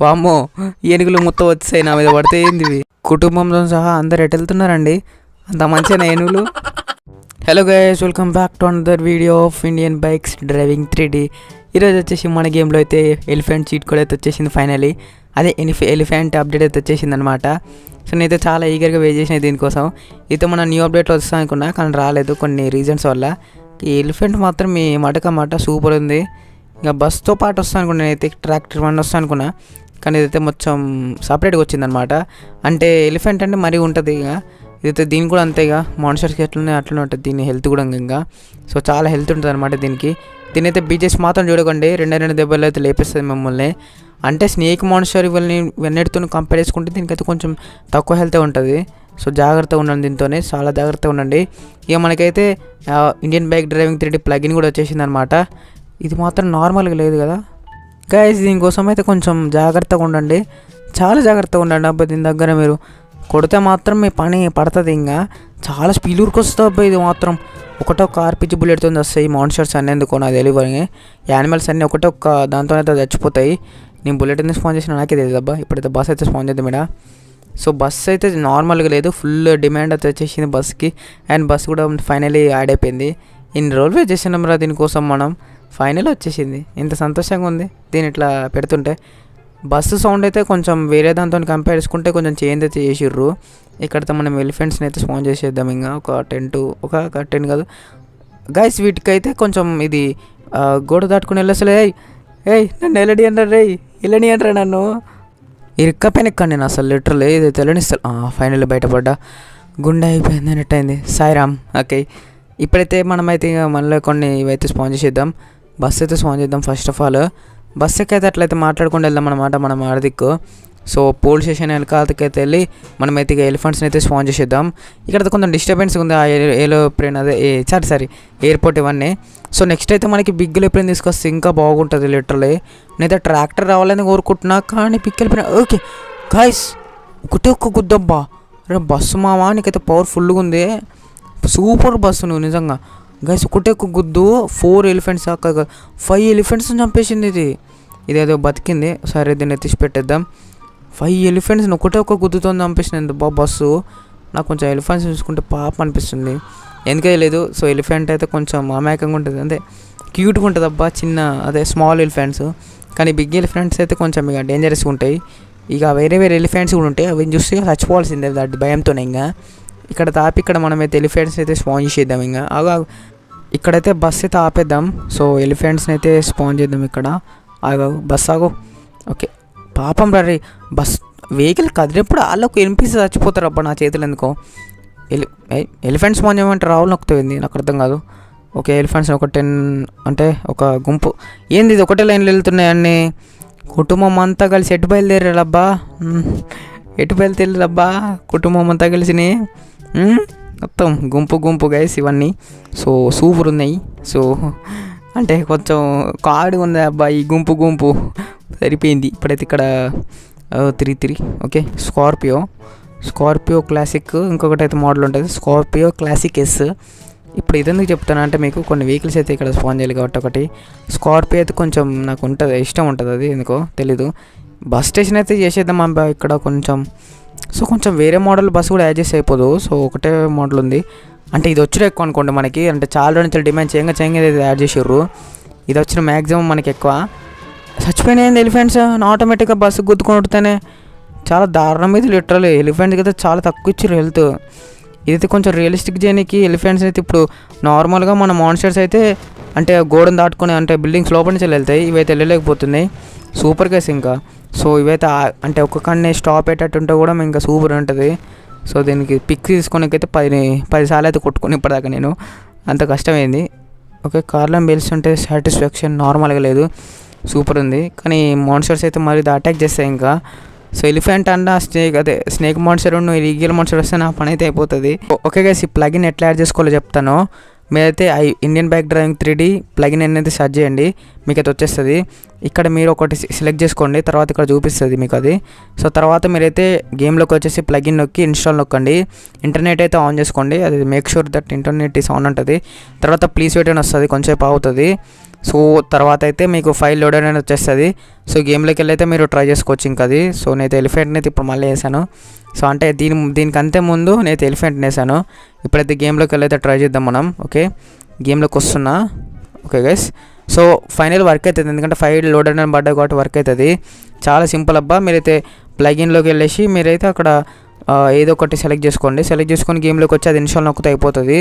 వామ్మో, ఏనుగులు మొత్తం వచ్చాయి నా మీద పడితే ఏంది ఇవి? కుటుంబంతో సహా అందరు ఎటు వెళ్తున్నారండి? అంత మంచిగా ఏనుగులు. Hello guys, welcome back to another video of Indian bikes driving 3D. ఈరోజు వచ్చేసి మన గేమ్లో అయితే ఎలిఫెంట్ చీట్ కోడ్ అయితే వచ్చేసింది ఫైనలీ. అదే ఎలిఫెంట్ అప్డేట్ అయితే వచ్చేసింది అనమాట. సో నేనైతే చాలా ఈగర్గా వెయిట్ చేసిన దీనికోసం. అయితే మన న్యూ అప్డేట్లో వస్తాను అనుకున్నా, కానీ రాలేదు కొన్ని రీజన్స్ వల్ల. ఈ ఎలిఫెంట్ మాత్రం మీ మాట సూపర్ ఉంది. ఇక బస్తో పాటు వస్తాను అనుకున్నా, నేనైతే ట్రాక్టర్ వన్ వస్తాను అనుకున్నా, కానీ ఇదైతే మొత్తం సపరేట్గా వచ్చిందనమాట. అంటే ఎలిఫెంట్ అంటే మరీ ఉంటుంది, ఇక ఇదైతే దీనికి కూడా అంతే. ఇక మాన్స్టర్స్కి ఎట్లనే అట్లనే ఉంటుంది దీని హెల్త్ కూడా. ఇంకా సో చాలా హెల్త్ ఉంటుంది అనమాట దీనికి. దీనైతే బీచెస్ మాత్రం చూడకండి, రెండు దెబ్బలు అయితే లేపేస్తుంది మిమ్మల్ని. అంటే స్నేక్ మాన్స్టర్ ఇవన్నిటితో కంపేర్ చేసుకుంటే దీనికైతే కొంచెం తక్కువ హెల్త్ ఉంటుంది. సో జాగ్రత్తగా ఉండండి, దీంతోనే చాలా జాగ్రత్తగా ఉండండి. ఇక మనకైతే Indian bike driving 3D plugin కూడా వచ్చేసింది అనమాట. ఇది మాత్రం నార్మల్గా లేదు కదా గైస్. దీనికోసం అయితే కొంచెం జాగ్రత్తగా ఉండండి, చాలా జాగ్రత్తగా ఉండండి అబ్బాయి. దీని దగ్గర మీరు కొడితే మాత్రం మీ పని పడుతుంది. ఇంకా చాలా స్పీడ్ ఊరికి వస్తుంది అబ్బాయి. ఇది మాత్రం ఒకటొక్క RPG బుల్లెట్తో వస్తాయి మాన్స్టర్స్ అనేందుకు నాకు తెలియదు. యానిమల్స్ అన్నీ ఒకటొక్క దాంతో అయితే చచ్చిపోతాయి. నేను బుల్లెట్ ఎందుకు స్పాన్ చేసిన నాకే తెలియదు అబ్బా. ఇప్పుడైతే బస్ అయితే స్పాన్ చేద్దాం ఇక్కడ. సో బస్ అయితే నార్మల్గా లేదు, ఫుల్ డిమాండ్ అయితే వచ్చేసింది బస్కి. అండ్ బస్ కూడా ఫైనలీ యాడ్ అయిపోయింది. ఇన్ని రోజులు వెయిట్ చేసినాం రా దీనికోసం మనం. ఫైనల్ వచ్చేసింది, ఇంత సంతోషంగా ఉంది దీని ఇట్లా పెడుతుంటే. బస్సు సౌండ్ అయితే కొంచెం వేరే దాంతో కంపేర్ చేసుకుంటే కొంచెం చేంజ్ అయితే చేసిర్రు. ఇక్కడతో మనం ఎలిఫెంట్స్ని అయితే స్పాన్ చేసేద్దాం. ఇంకా ఒక 10 కాదు గైస్. వీటికైతే కొంచెం ఇది గోడ దాటుకుని వెళ్ళసలే. నన్ను వెళ్ళడి అంటారు రే, వెళ్ళని అంటారా నన్ను. ఇరుక్కపోయిన ఎక్కడ నేను అసలు లిటరలీ ఇది తెలియనిస్తాను. ఫైనల్ బయటపడ్డా, గుండె అయిపోయింది అన్నట్టు అయింది. సాయిరామ్. ఓకే, ఇప్పుడైతే మనమైతే ఇక మళ్ళీ కొన్ని ఇవైతే స్పాన్ చేసేద్దాం. బస్ అయితే స్పాన్ చేద్దాం. ఫస్ట్ ఆఫ్ ఆల్ బస్ ఎక్కైతే అట్లయితే మాట్లాడుకుంటూ వెళ్దాం అనమాట మనం ఆడదిక్కు. సో పోలీస్ స్టేషన్ వెనకాలకైతే వెళ్ళి మనమైతే ఇక ఎలిఫెంట్స్ని అయితే స్పాన్ చేసేద్దాం. ఇక్కడ కొంచెం డిస్టర్బెన్స్ ఉంది, ఆ ఏరోప్లేన్ అదే సారీ ఎయిర్పోర్ట్ ఇవన్నీ. సో నెక్స్ట్ అయితే మనకి బిగ్ ఎయిర్ప్లేన్ తీసుకొస్తే ఇంకా బాగుంటుంది లిటరలీ. నేనైతే ట్రాక్టర్ రావాలని కోరుకుంటున్నా, కానీ బిగ్ ఎయిర్ప్లేన్. ఓకే గాయ్స్, ఒకటే ఒక్క గుద్దబ్బా రే బస్సు మావా, నీకైతే పవర్ఫుల్గా ఉంది. సూపర్ బస్సు నువ్వు నిజంగా గైస్. ఒకటే ఒక గుద్దు 4 ఎలిఫెంట్స్ దాకా 5 ఎలిఫెంట్స్ని చంపేసింది ఇది. ఇదేదో బతికింది. సరే దీన్ని తీసి పెట్టేద్దాం. 5 ఎలిఫెంట్స్ని ఒకటే ఒక గుద్దుతో చంపేసింది బస్సు. నాకు కొంచెం ఎలిఫెంట్స్ చూసుకుంటే పాపం అనిపిస్తుంది, ఎందుకైతే లేదు. సో ఎలిఫెంట్ అయితే కొంచెం అమాయకంగా ఉంటుంది, అంతే క్యూట్గా ఉంటుంది అబ్బా. చిన్న అదే స్మాల్ ఎలిఫెంట్స్, కానీ బిగ్ ఎలిఫెంట్స్ అయితే కొంచెం ఇక డేంజరస్గా ఉంటాయి. ఇక వేరే ఎలిఫెంట్స్ కూడా ఉంటాయి, అవి చూస్తే చచ్చిపోవాల్సిందే దాటి భయంతోనే. ఇంకా ఇక్కడ మనమైతే ఎలిఫెంట్స్ అయితే స్పాన్ చేసేద్దాం. ఇంకా ఇక్కడైతే బస్ అయితే ఆపేద్దాం. సో ఎలిఫెంట్స్ని అయితే స్పాన్ చేద్దాం ఇక్కడ. బస్ ఆగో. ఓకే పాపం రీ, బస్ వెహికల్ కదిలినప్పుడు వాళ్ళకు వినిపిస్తే చచ్చిపోతారు అబ్బా నా చేతులు ఎందుకో. ఎలిఫెంట్స్ స్పాన్ చేయమంటే రావులు నొక్కుతుంది, నాకు అర్థం కాదు. ఓకే ఎలిఫెంట్స్ ఒక 10 అంటే ఒక గుంపు. ఏంది ఇది ఒకటే లైన్లో వెళ్తున్నాయి అన్నీ. కుటుంబం అంతా కలిసి ఎటు బయలుదేరారబ్బా, ఎటు బయలుదేరారబ్బా కుటుంబం అంతా కలిసినాయి. మొత్తం గుంపు గైస్ ఇవన్నీ. సో సూపర్ ఉన్నాయి. సో అంటే కొంచెం కాడుగా ఉంది అబ్బా ఈ గుంపు సరిపోయింది. ఇప్పుడైతే ఇక్కడ 3 ఓకే స్కార్పియో క్లాసిక్, ఇంకొకటి అయితే మోడల్ ఉంటుంది స్కార్పియో క్లాసిక్ S. ఇప్పుడు ఇదెందుకు చెప్తాను అంటే మీకు కొన్ని వెహికల్స్ అయితే ఇక్కడ స్పాన్ చేయాలి కాబట్టి. ఒకటి స్కార్పియో అయితే కొంచెం నాకు ఉంటుంది, ఇష్టం ఉంటుంది, అది ఎందుకో తెలీదు. బస్ స్టేషన్ అయితే చేసేద్దాం అబ్బా ఇక్కడ కొంచెం. సో కొంచెం వేరే మోడల్ బస్సు కూడా యాడ్ చేసి అయిపోదు. సో ఒకటే మోడల్ ఉంది, అంటే ఇది వచ్చిన ఎక్కువ అనుకోండి మనకి. అంటే చాలా రోజులు డిమాండ్ చేయంగా యాడ్ చేసారు. ఇది వచ్చిన మ్యాక్సిమం మనకి ఎక్కువ. చచ్చిపోయినాయండి ఎలిఫెంట్స్ ఆటోమేటిక్గా బస్సు గుద్దుకొని ఉంటేనే. చాలా దారుణం ఇది లిటరల్లీ. ఎలిఫెంట్స్కి అయితే చాలా తక్కువ ఇచ్చారు హెల్త్. ఇదైతే కొంచెం రియలిస్టిక్ చేయడానికి ఎలిఫెంట్స్ అయితే ఇప్పుడు నార్మల్గా మన మాన్స్టర్స్ అయితే అంటే గోడను దాటుకొని అంటే బిల్డింగ్స్ లోపల నుంచి వెళ్ళిపోతాయి, ఇవైతే వెళ్ళలేకపోతున్నాయి. సూపర్ కేసు ఇంకా. సో ఇవైతే అంటే ఒక్కొక్కడిని స్టాప్ అయ్యేటట్టు ఉంటే కూడా ఇంకా సూపర్ ఉంటుంది. సో దీనికి పిక్ తీసుకోనికైతే 10 సార్లు అయితే కొట్టుకుని ఇప్పటిదాకా నేను, అంత కష్టమైంది. ఓకే కార్లో వెళ్తుంటే సాటిస్ఫాక్షన్ నార్మల్గా లేదు, సూపర్ ఉంది. కానీ మాన్స్టర్స్ అయితే మరి అటాక్ చేస్తాయి ఇంకా. సో ఎలిఫెంట్ అన్న స్నేక్ మాన్స్టర్ ఈగల్ మాన్స్టర్ వస్తే నా పని అయితే అయిపోతుంది. ఓకే గైస్, ఈ ప్లగిన్ ఎట్లా యాడ్ చేసుకోవాలో చెప్తాను. మీరైతే Indian bike driving 3D plugin అనేది సెర్చ్ చేయండి, మీకు అయితే వచ్చేస్తుంది. ఇక్కడ మీరు ఒకటి సెలెక్ట్ చేసుకోండి, తర్వాత ఇక్కడ చూపిస్తుంది మీకు అది. సో తర్వాత మీరైతే గేమ్లోకి వచ్చేసి ప్లగిన్ నొక్కి ఇన్స్టాల్ నొక్కండి. ఇంటర్నెట్ అయితే ఆన్ చేసుకోండి, అది make sure that internet is on ఉంటుంది. తర్వాత ప్లీజ్ వెయిట్ అని వస్తుంది, కొంచెంసేపు అవుతుంది. సో తర్వాత అయితే మీకు ఫైల్ లోడ్ అనేది వచ్చేస్తుంది. సో గేమ్లోకి వెళ్ళి అయితే మీరు ట్రై చేసుకోవచ్చు ఇంకా అది. సో నేనైతే ఎలిఫెంట్ని అయితే ఇప్పుడు మళ్ళీ వేసాను. సో అంటే దీనికంతే ముందు నేనైతే ఎలిఫెంట్ని వేసాను. ఇప్పుడైతే గేమ్లోకి వెళ్ళి అయితే ట్రై చేద్దాం మనం. ఓకే, గేమ్లోకి వస్తున్నా. Okay guys, so final work అవుతుంది, ఎందుకంటే ఫైల్ లోడ్ అని పడ్డా కాబట్టి వర్క్ అవుతుంది. చాలా సింపుల్ అబ్బా. మీరైతే ప్లగిన్లోకి వెళ్ళేసి మీరైతే అక్కడ ఏదో ఒకటి సెలెక్ట్ చేసుకొని గేమ్లోకి వచ్చి అది ఇన్స్టాల్ నొక్కితే అయిపోతుంది.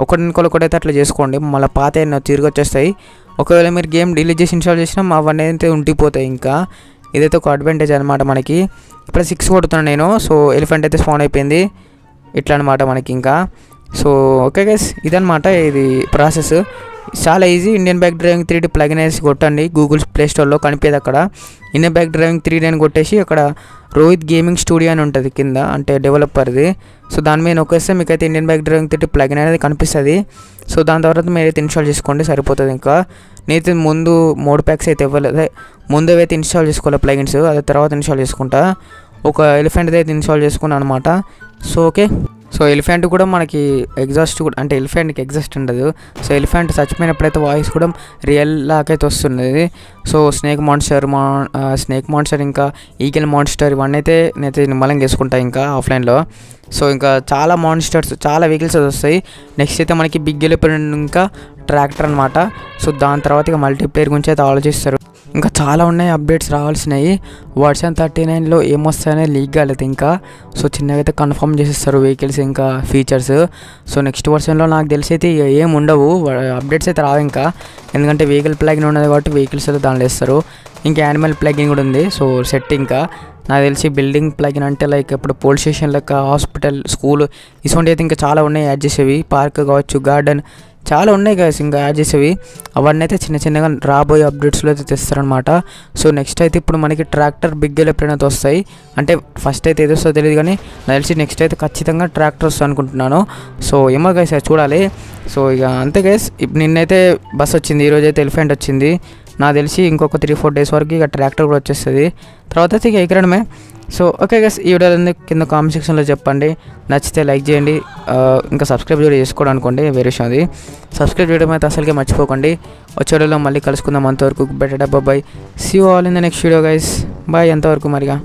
ఒకటైతే అట్లా చేసుకోండి, మళ్ళీ పాత తిరిగి వచ్చేస్తాయి. ఒకవేళ మీరు గేమ్ డిలీట్ చేసి ఇన్స్టాల్ చేసినా అవన్నీ అయితే ఉండిపోతాయి. ఇంకా ఇదైతే ఒక అడ్వాంటేజ్ అనమాట మనకి. ఇప్పుడు 6 కొడుతున్నాను నేను. సో ఎలిఫెంట్ అయితే స్పాన్ అయిపోయింది ఇట్లా అనమాట మనకి ఇంకా. సో ఓకే గైస్, ఇదనమాట ఇది ప్రాసెస్. చాలా easy. Indian bike driving 3D plugin వేసి కొట్టండి గూగుల్ ప్లే స్టోర్లో, కనిపేది అక్కడ. ఇండియన్ బైక్ డ్రైవింగ్ 3D అని కొట్టేసి అక్కడ రోహిత్ గేమింగ్ స్టూడియో అని ఉంటుంది కింద, అంటే డెవలపర్ది. సో దాని మీద నొక్కేస్తే మీకైతే Indian bike driving 3D plugin అనేది కనిపిస్తుంది. సో దాని తర్వాత మీరైతే ఇన్స్టాల్ చేసుకోండి, సరిపోతుంది. ఇంకా నేనైతే ముందు మోడ్ ప్యాక్స్ అయితే ఇవ్వలేదు, ముందు అయితే ఇన్స్టాల్ చేసుకోవాలి ప్లగిన్స్, అదే తర్వాత ఇన్స్టాల్ చేసుకుంటా. ఒక ఎలిఫెంట్ అయితే ఇన్స్టాల్ చేసుకున్నాను అనమాట. సో ఓకే, సో ఎలిఫెంట్ కూడా మనకి ఎగ్జాస్ట్ కూడా, అంటే ఎలిఫెంట్కి ఎగ్జాస్ట్ ఉండదు. సో ఎలిఫెంట్ చచ్చిపోయినప్పుడైతే వాయిస్ కూడా రియల్ లాకైతే వస్తుంది. సో స్నేక్ మాన్స్టర్ ఇంకా ఈగల్ మాన్స్టర్ ఇవన్నీ అయితే నేనైతే నిమ్మలంగా వేసుకుంటా ఇంకా ఆఫ్లైన్లో. సో ఇంకా చాలా మాన్స్టర్స్, చాలా వెహికల్స్ వస్తాయి. నెక్స్ట్ అయితే మనకి బిగ్ ఎలిఫెంట్ ఇంకా ట్రాక్టర్ అనమాట. సో దాని తర్వాత ఇక మల్టీప్లేయర్ గురించి అయితే ఆలోచిస్తారు. ఇంకా చాలా ఉన్నాయి అప్డేట్స్ రావాల్సినవి. వర్షన్ 39లో ఏమొస్తాయనే లీక్ కాలేదు ఇంకా. సో చిన్నగా అయితే కన్ఫర్మ్ చేసేస్తారు వెహికల్స్ ఇంకా ఫీచర్స్. సో నెక్స్ట్ వర్షన్లో నాకు తెలిసి అయితే ఏం ఉండవు, అప్డేట్స్ అయితే రావు ఇంకా. ఎందుకంటే వెహికల్ ప్లగిన్ ఉన్నది కాబట్టి వెహికల్స్ అయితే దానిలో వేస్తారు. ఇంకా యానిమల్ ప్లగిన్ కూడా ఉంది. సో సెట్ ఇంకా నాకు తెలిసి బిల్డింగ్ ప్లగిన్ అంటే లైక్ ఇప్పుడు పోలీస్ స్టేషన్ లెక్క, హాస్పిటల్, స్కూల్ ఇటువంటి అయితే ఇంకా చాలా ఉన్నాయి యాడ్ చేసేవి. పార్క్ కావచ్చు, గార్డెన్ చాలా ఉన్నాయి గైస్ ఇంకా యాడ్ చేసేవి. అవన్నీ అయితే చిన్నగా రాబోయే అప్డేట్స్లో అయితే తెస్తారనమాట. సో నెక్స్ట్ అయితే ఇప్పుడు మనకి ట్రాక్టర్ బిగ్ ఎలిఫెంట్ అయితే వస్తాయి. అంటే ఫస్ట్ అయితే ఏదో వస్తుందో తెలియదు కానీ నాకు తెలిసి నెక్స్ట్ అయితే ఖచ్చితంగా ట్రాక్టర్ వస్తుంది అనుకుంటున్నాను. సో ఏమో గైస్ చూడాలి. సో ఇక అంతే గైస్, నిన్నైతే బస్ వచ్చింది, ఈరోజు అయితే ఎలిఫెంట్ వచ్చింది. నాకు తెలిసి ఇంకొక 3-4 డేస్ వరకు ఇక ట్రాక్టర్ కూడా వచ్చేస్తుంది. తర్వాత అయితే ఇక ఎగరడమే. సో ఓకే గైస్, ఈ వీడియో కింద కామెంట్ సెక్షన్లో చెప్పండి. నచ్చితే లైక్ చేయండి, ఇంకా సబ్స్క్రైబ్ కూడా చేసుకోవడం అనుకోండి, వేరే విషయం అది. సబ్స్క్రైబ్ చేయడం అయితే అసలుకే మర్చిపోకండి. వచ్చే వీడియోలో మళ్ళీ కలుసుకుందాం. అంతవరకు better bye. See you all in the next video guys. Bye. అంతవరకు మరిగా.